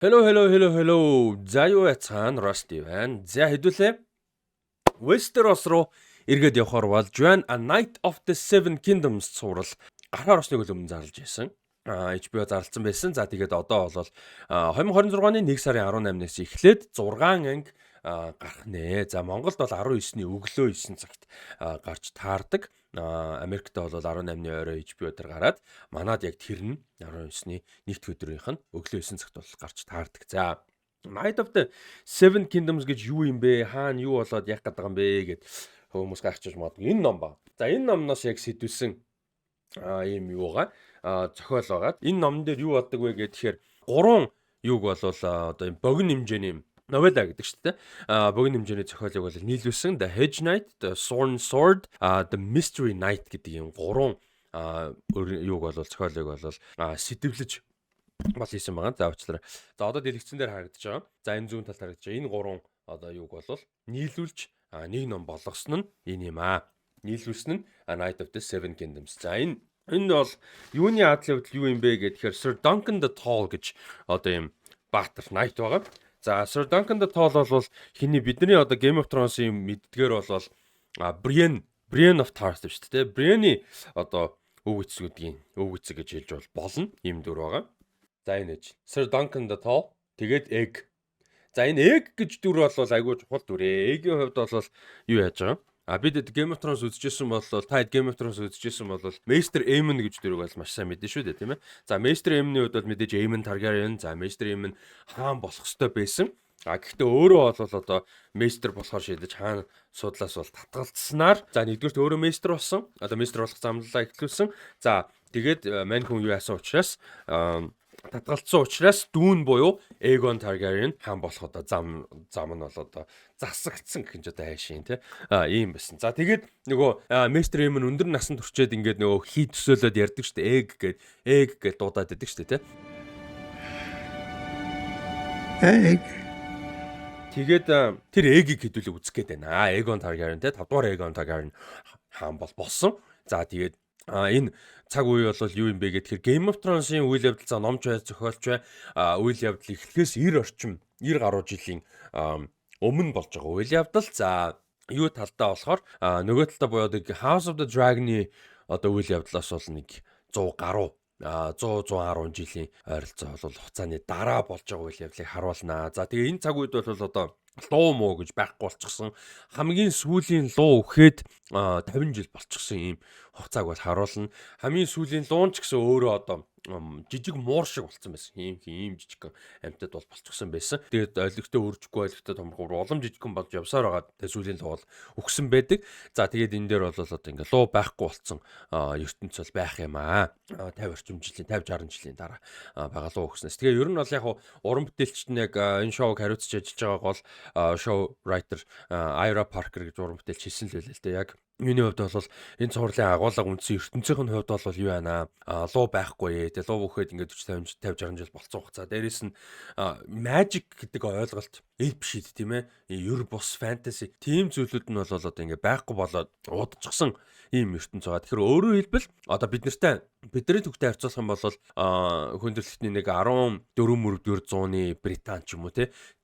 Hello. За юу яцхан Rusty байна. За хэдүүлээ Westeros руу эргээд явхаар болж байна. A Night of the Seven Kingdoms цуврал гараар орсныг өмнө зарлж байсан. HBO зарласан байсан. За тэгээд одоо бол 2026 оны 1 сарын 18-наас эхлээд 6 анги гарах нэ. За Монголд бол 19-ний өглөө 9 цагт гарч таардаг. Америкт бол 18-ны орой HBO дээр гараад манад яг тэр нь 19-ний нэгд өдрийнх нь өглөө 9 цагт бол гарч таардаг. За Night of the Seven Kingdoms гэж юу юм бэ? Хаана юу болоод яг гэдэг юм бэ гэд хүмүүс гайхчихж магадгүй. Энэ ном ба. За энэ номноос яг сэтүүлсэн ийм юугаа зохиол байгаа. Энэ номн дээр юу боддог вэ гэхээр 3 юуг бол одоо юм богино хэмжээний новела гэдэг шүү дээ. Богино хэмжээний зохиолыг бол нийлүүлсэн. The Hedge Knight, The Sworn Sword, The Mystery Knight гэдэг юм 3 юуг бол зохиолыг бол сэтвлэж бол хийсэн байгаа. За уучлаарай. За одоо дэлгэцэн дээр харагдаж байгаа. За энэ зүүн талд харагдаж байгаа. Энэ 3 одоо юуг бол нийлүүлж нэг ном болгосон нь энэ юм аа. Нийлүүлсэн нь A Night of the Seven Kingdoms. За энэ бол юуны адлын хувьд юу юм бэ гэхээр Sir Duncan the Tall гэж одоо юм баатар knight байгаа. За Sir Duncan the Tall бол хиний бидний одоо Game of Thrones-ийн мэддгээр бол Brienne of Tarth шүү дээ. Brienne одоо өв эцгүүдийн өв эцэг гэж хэлж болно. Ийм дүр байгаа. За энэ ээж Sir Duncan the Tall тэгээд Egg. За энэ Egg гэж дүр бол айгүй чухал дүр. Egg-ийн хувьд бол юу яаж байгаа? Бид Game of Thrones үзчихсэн бол та Game of Thrones үзчихсэн бол Maester Aemon гэж дүрийг бол маш сайн мэдэн шүү дээ, тийм ээ. За Maester Aemon-ийн хувьд бол мэдээж Aemon Targaryen, за Maester Aemon хаан болох ёстой байсан. Гэхдээ өөрөө бол одоо Maester болохоор шийдэж хаан судлаас бол татгалцснаар за нэгдүгürt өөрөө Maester болсон. Одоо Maester болох замлалаа эхлүүлсэн. За тэгээд мань хүн юу яасан учраас татгалцсан учраас дүүн буюу Aegon Targaryen хаан болох одоо зам нь бол одоо засагдсан гэх юм одоо хайшин тий. Ийм байсан. За тэгээд нөгөө Maester Aemon өндөр насанд турчээд ингээд нөгөө хий төсөөлөд ярьдаг шүү дээ. Egg гэж дуудаад байдаг шүү дээ тий. Egg. Тэгээд тэр Egg-ийг хэдүүлээ үзэх гээд байна. Aegon Targaryen тий 5 дугаар Aegon Targaryen хаан болсон. За тэгээд энэ цаг үе бол юу юм бэ гэхээр Game of Thrones-ийн үйл явдал за номч бай зохиолч бай үйл явдал эхлэхээс 90 гаруй жилийн өмнө болж байгаа үйл явдал. За юу талдаа болохоор нөгөө талдаа буюу House of the Dragon-ы одоо үйл явдлаас бол нэг 100 гаруй 100-110 жилийн ойролцоо бол хугацааны дараа болж байгаа үйл явдлыг харуулнаа. За тэгээ энэ цаг үед бол одоо луу муу гэж байхгүй болчихсон. Хамгийн сүүлийн луу өгөхөд 50 жил болчихсон ийм хугацааг бол харуулна. Хамгийн сүүлийн луун ч гэсэн өөрөө одоо жижиг муур шиг болцсон байсан. Ийм жижиг амьтад бол болчихсон байсан. Тэгээд олигтой өржихгүй олигтой томрохоор улам жижигхэн болж явсаар байгаа. Тэгээд сүүлийн луу бол өгсөн байдаг. За тэгээд энэ дээр бол одоо ингээ луу байхгүй болцсон ертөнц бол байх юм аа. 50 60 жилийн дараа байгаа луу өгснээс. Тэгээ ер нь бол яг уран бүтээлчд нь яг энэ шоуг хариуцж ажиллаж байгааг бол show writer Ira Parker гэж уран бүтээлч хэлсэн л байлээ л дээ. Яг миний хувьд бол энэ цувралын агуулга үндсэн ертөнцийн хувьд бол юу байна луу байхгүй. Тэгээ луу өгөхөд ингээд 40 50 60 жил болцсон хугацаа. Дээрээс нь magic гэдэг ойлголт эд биш ээ тийм ээ. Ер бус fantasy тийм зүйлүүд нь бол одоо ингээд байхгүй болоод удажсан ийм ертөнц байгаа. Тэгэхээр өөрөөр хэлбэл одоо бидний төвтэй харьцуулах юм бол хөндөрлөлтний нэг 14-р зууны Британь ч юм уу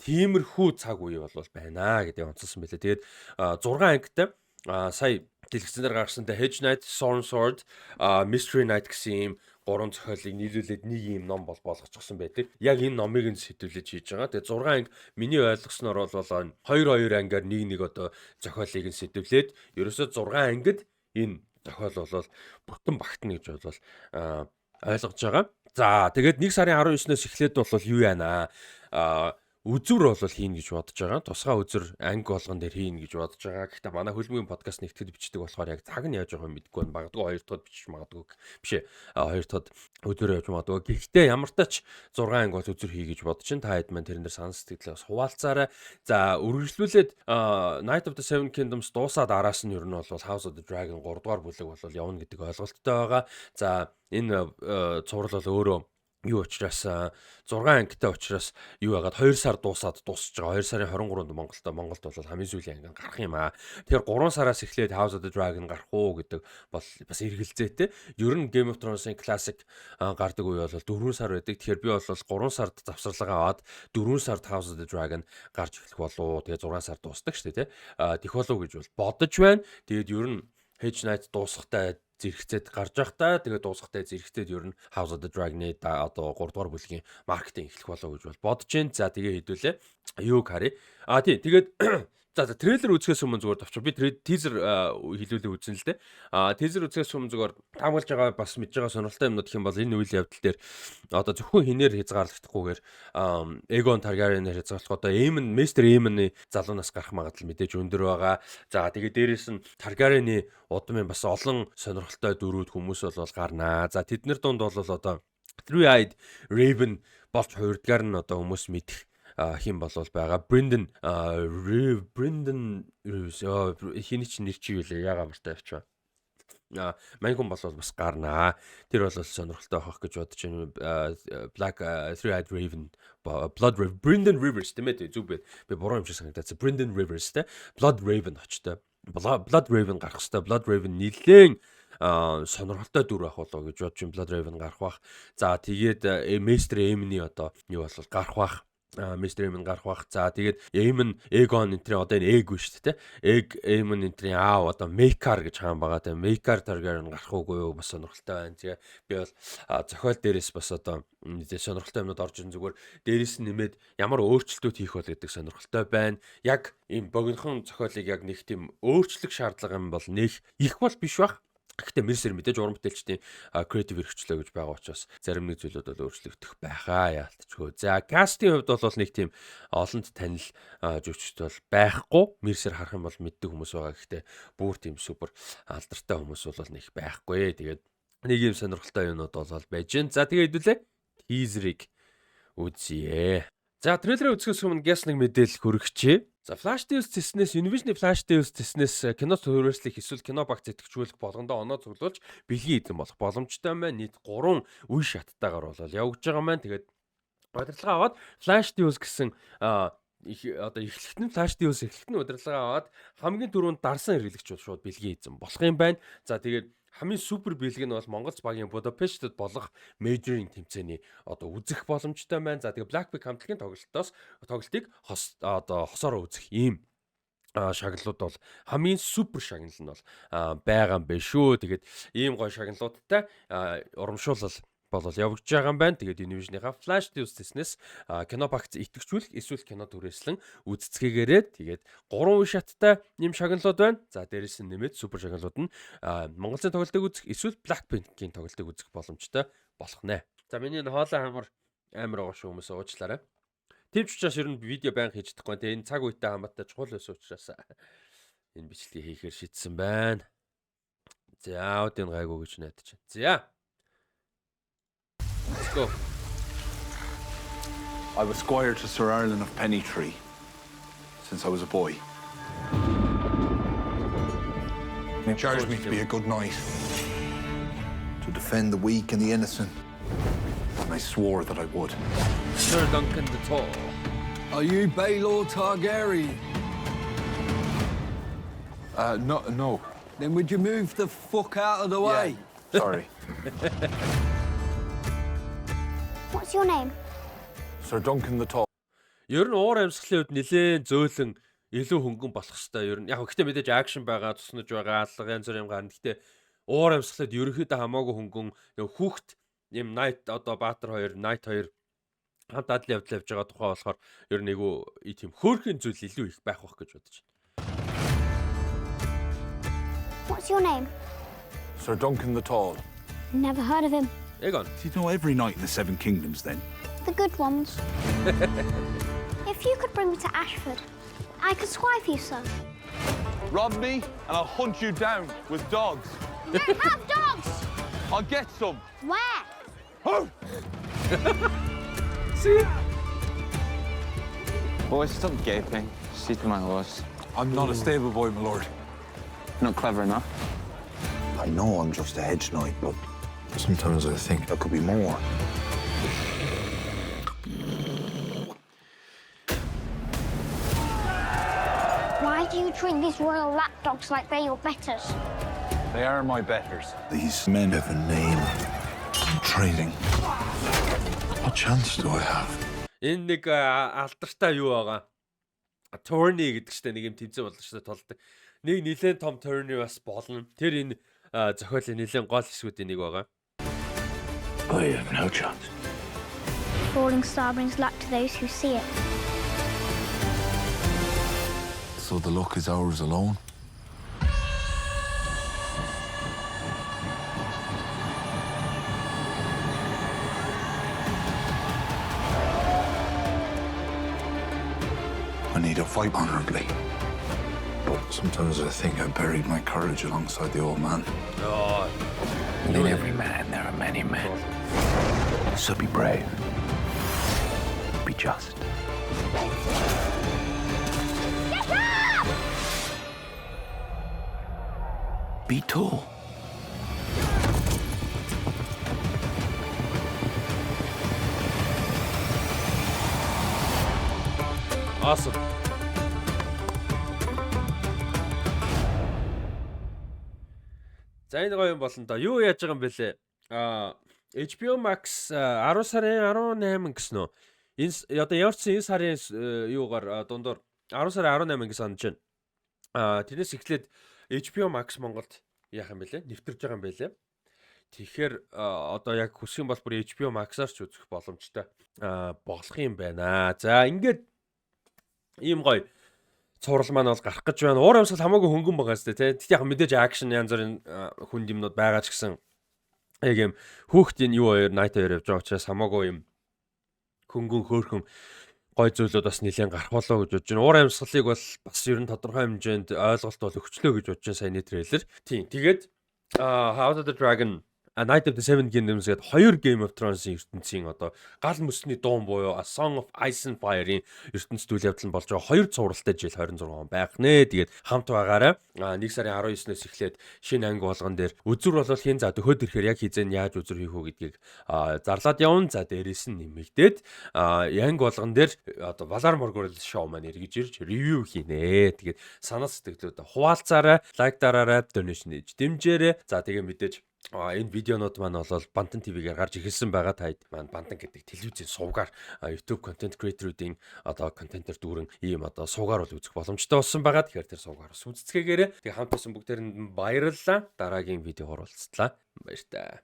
тиймэрхүү цаг үе бол байна гэдэг онцлсан байлээ. Тэгээд 6 ангитай сая дэлгэцэн дээр гаргасан Hedge Knight, Sworn Sword, Mystery Knight гэсэн ийм 3 зохиолыг нийлүүлээд нэг ийм ном болгочихсон байдаг. Яг энэ номыг нь сэтүүлж хийж байгаа. Тэгээд 6 анги миний ойлгосноор бол 2 ангиар нэг одоо зохиолыг нь сэтүүлээд ерөөсөө 6 ангид энэ зохиол бол бүтэн багтна гэж бол ойлгож байгаа. За тэгээд 1 сарын 19-ноос эхлээд бол юу яана үзүр бол хийнэ гэж бодож байгаа. Тусгай үзүр анги болгон дээр хийнэ гэж бодож байгаа. Гэхдээ манай хөлбөмбөгийн подкаст нэгтгэд бичдэг болохоор яг цаг нь яаж байгаа юм мэдгүй байна. Магадгүй 2 дахь бичиж магадгүй. Биш ээ. 2 дахь өдөр явж магадгүй. Гэхдээ ямар ч тач 6 анги бол үзүр хий гэж бодож чинь та хэд маань тэрэн дээр санал сэтгэлээс хуваалцаарай. За үргэлжлүүлээд Night of the Seven Kingdoms дуусаад араас нь ер нь бол House of the Dragon 3 дугаар бүлэг бол явна гэдэг ойлголттой байгаа. За энэ цуврал бол өөрөө юу учраас 6 ангитай учраас юу яагаад 2 сар дуусаад дуусч байгаа. 2 сарын 23-нд Монголд бол хамгийн сүүлийн анги гарах юм аа. Тэгэхээр 3 сараас эхлээд House of the Dragon гарах уу гэдэг бол бас эргэлзээтэй. Ер нь Game of Thrones-ын classic гардаг үе бол 4 сар байдаг. Тэгэхээр би бол 3 сард завсарлага аваад 4 сард House of the Dragon гарч эхлэх болов. Тэгээ 6 сар дуусдаг шүү дээ, тий. Тэх болов гэж бол бодож байна. Тэгээд ер нь Hedge Knight дуусахтай зэрэгцээд гарч байхдаа тэгээд дуусахтай зэрэгцээд ер нь House of the Dragon-ы одоо 3 дугаар бүлгийн маркетинг эхлэх болов гэж бол бодож байна. За тэгээ хэдүүлээ. Юуг харъя. Тийм тэгээд за трейлер үзэхээс өмнө зүгээр товч би тизер хэлүүлээ үзэн л дээ. Тизер үзэхээс өмнө зүгээр таамаглаж байгаа бас мэдж байгаа сонирхолтой юмнууд гэх юм бол энэ үйл явдал дээр одоо зөвхөн хинээр хязгаарлагдахгүйгээр Aegon Targaryen-ээр хязгаарлах одоо Maester Aemon-ы залуунаас гарах магадлал мэдээж өндөр байгаа. За тэгээд дээрэс нь Targaryen-ы удмын бас олон сонирхолтой дөрүүд хүмүүс бол гарнаа. За тэднэр дунд бол одоо Three-Eyed Raven болж хуурдгаар нь одоо хүмүүс мэдэх хин болол байгаа. Brendan хиний ч нэр чи юу лээ яга мартай явчаа. Мань хүн болол бас гарнаа. Тэр бол сонирхолтой авах гэж бодож байна. Black Three-Eyed Raven Blood Raven Brendan Rivers тэмээ зүг бэ. Би буруу юм шиг санагдаад. Brendan Rivers те Blood Raven очтой. Blood Raven гарах хэвээр. Blood Raven нилээн сонирхолтой дүр авах болоо гэж бодож Blood Raven гарах бах. За тэгээд Maester Aemon-ы одоо юу бол гарах бах. Maester Aemon гарах бах. За тэгээд Aegon энтрийн одоо энэ Egg биш үү те. Aemon энтрийн аав одоо Maekar гэж хаан байгаа. Тэгээд Maekar Targaryen гарах уугүй юу бас сонирхолтой байна. Тэгээ би бол зохиол дээрээс бас одоо сонирхолтой юмнууд орж ин зүгээр дээрээс нь нэмээд ямар өөрчлөлтүүд хийх бол гэдэг сонирхолтой байна. Яг ийм богинохон зохиолыг яг нэг тийм өөрчлөх шаардлага юм бол нэг их бол биш бах. Гэхдээ Mercer мэдээж уран бүтээлчдийн креатив эрхчлөө гэж байгаа учраас зарим нэг зүйлүүд бол өөрчлөгдөх байхаа яалтчгүй. За кастийн хувьд бол нэг тийм олонд танил жүжигчд бол байхгүй. Mercer харах юм бол мэддэг хүмүүс байгаа. Гэхдээ бүр тийм супер алдартай хүмүүс бол нэг байхгүй. Тэгээд нэг юм сонирхолтой юмнууд бол байж гэн. За тэгээд хэдүүлээ teaser-ыг үзье. За трейлер үзэхээс өмнө гэс нэг мэдээлэл хүргэчээ. За Flash Deals тэснээс Univision-ы Flash Deals тэснээс кино төрөөслөх эсвэл кино багц идэвхжүүлэх болгондоо оноо цуглуулж бэлгийн эзэн болох боломжтой байна. Нийт 3 үе шаттайгаар бол явагдаж байгаа маань. Тэгээд удирдлага аваад Flash Deals гэсэн одоо эхлэлтэн Flash Deals эхлэлтэн удирдлага аваад хамгийн түрүүнд дарсан хэрэглэгч бол шууд бэлгийн эзэн болох юм байна. За тэгээд хамгийн супер бэлэг нь бол Монголц багийн Будапештэд болох мейжринг тэмцээний одоо үзэх боломжтой байна. За тэгээ Blackpick хамтлагийн тоглолтыг хосоор үзэх ийм шагналууд бол хамгийн супер шагнал нь бол байгаа юм байна шүү. Тэгээд ийм гоё шагналуудтай урамшуулал бол явагдаж байгаа юм байна. Тэгээд Univision-ийнхаа Flash Deals тэснээс кино багц идэвхжүүлэх эсвэл кино түрээслэн үзцгээгээрээ тэгээд 3 үе шаттай юм шагналууд байна. За дээрээс нь нэмээд супер шагналууд нь Монголын тоглолтыг үзэх эсвэл Blackpink-ийн тоглолтыг үзэх боломжтой болох нэ. За миний энэ хоолой амар байгаа шүү хүмүүс уучлаарай. Тэвч учраас ер нь видео байнга хийж чадахгүй. Тэгээд энэ цаг үетэй хамаатай чухал байсан учраас энэ бичлэгийг хийхээр шийдсэн байна. За аудион гайгүй гэж найдаж байна. За let's go. I was squire to Sir Arlen of Pennytree since I was a boy. He charged me to be a good knight, to defend the weak and the innocent, and I swore that I would. Sir Duncan the Tall. Are you Baelor Targaryen? No. Then would you move the fuck out of the way? Yeah. Sorry. What's your name? Sir Duncan the Tall. Ер нь уур амьсгалын хувьд нэлээд зөөлөн илүү хөнгөн болох хэвээр ер нь яг гэхдээ мэдээж акшн байгаа, туснаж байгаа, алга янз бүр юм гарна. Гэхдээ уур амьсгалд ерөөхдөө хамаагүй хөнгөн хүүхд юм Knight одоо Баатар 2, Knight 2 хамт адил явдал явж байгаа тухай болохоор ер нь айгүй тийм хөөрхөн зүйл илүү их байх байх гэж бодож байна. What's your name? Sir Duncan the Tall. Never heard of him. Aegon. Do you know every knight in the Seven Kingdoms then? The good ones. If you could bring me to Ashford, I could swipe you, sir. Rob me and I'll hunt you down with dogs. You don't have dogs! I'll get some. Where? Oh! See? Boys, stop gaping. See to my horse. I'm not a stable boy, my lord. Not clever enough. I know I'm just a hedge knight, but sometimes I think there could be more. Why do you treat these royal lapdogs like they're your betters? They are my betters. These men have a name. I'm trading. What chance do I have? Энэ нэг алдартай юу байгаа. Tourney гэдэг чинь нэг юм тэмцээн болно шүү дээ толдог. Нэг нэлээд том tourney бас болно. Тэр энэ зохиолын нэлээд гол хэсгүүдийн нэг байгаа. I have no chance. Falling star brings luck to those who see it. So the luck is ours alone? I need to fight honorably. But sometimes I think I buried my courage alongside the old man. Яа. And in every man, there are many men. So be brave. Be just. Get up! Be tall. Awesome. За энэ гоё юм болно да. Юу яаж байгаа юм бэлээ? HBO Max 10 сарын 18 гэсэн үү? Энэ одоо яварсан энэ сарын юугаар дундуур 10 сарын 18 гэж санаж байна. Тэрнээс эхлээд HBO Max Монголд яах юм бэлээ? Нэвтэрж байгаа юм бэлээ. Тэгэхээр одоо яг хүсэх юм бол бүр HBO Max-аар ч үзэх боломжтой болох юм байна. За ингээд ийм гоё цуврал маань бол гарах гэж байна. Уур амьсгал хамаагүй хөнгөн байгаа сте тий. Тэгт яг мэдээж акшн янз бүрийн хүнд юмнууд байгаа ч гэсэн яг юм хүүхдийн юу хоёр night хоёр явж байгаа учраас хамаагүй юм хөнгөн хөөрхөн гой зүйлүүд бас нэлээд гарах болоо гэж бодож байна. Уур амьсгалыг бол бас ер нь тодорхой хэмжээнд ойлголт бол өгчлөө гэж бодож байна саяны трейлер. Тийм. Тэгээд House of the Dragon Night of the Seven Kingdoms гэдэг хоёр Game of Thrones-ийн ертөнцийн одоо гал мөсний дуун буюу A Song of Ice and Fire-ийн ертөнцийн үйл явдал нь болж байгаа хоёр цувралтай жил 26 он байх нэ. Тэгээд хамт байгаарай. 1 сарын 19-ноос эхлээд шинэ анги болгон дээр үзүр болол хийн за төхөөд ирэхээр яг хизээ яаж үзүр хийх үү гэдгийг зарлаад явна. За дээрээс нь нэмэгдээд анги болгон дээр одоо Valar Morghulis шоу маань эргэж ирж ревю хийнэ. Тэгээд санаа сэтгэлдээ хуваалцаарай, лайк дараарай, donation хийж дэмжээрэй. За тэгээ мэдээж энэ видеонууд маань бол Бантан ТV-гээр гарч ирсэн байгаа. Таад маань Бантан гэдэг телевизийн сувгаар YouTube content creator-уудын одоо контентер дүүрэн ийм одоо сувгаар бол үзэх боломжтой болсон байгаа. Тэгэхээр тэр сувгаар бас үзцгээгээрэй. Тэгээ хамт байсан бүгдээрэнд баярлалаа. Дараагийн видеогоор уулзлаа. Баяр таа.